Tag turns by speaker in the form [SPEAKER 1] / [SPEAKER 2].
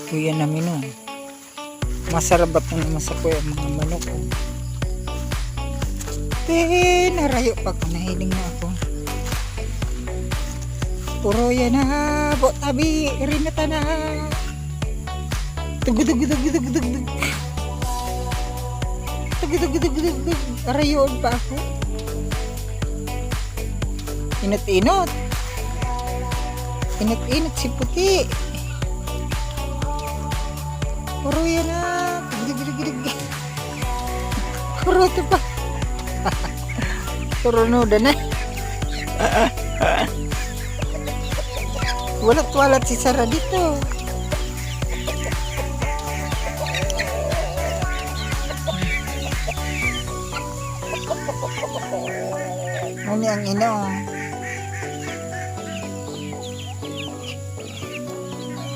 [SPEAKER 1] Kuya namin o. Masarabat na naman sa kuya mga manok o. Narayo pa ko. Nahiling na ako. Puro yan na. Tabi. Rinata na. Tugudugudugudugudugudug. Tugudugudugudugudug. Arayoon pa ako. Inot-inot. Inot-inot si puti. Puro yan na. Tugudugudugudug. Puro ito pa. Turunuda na. Walat-walat si Sarah dito. Ano ang ino?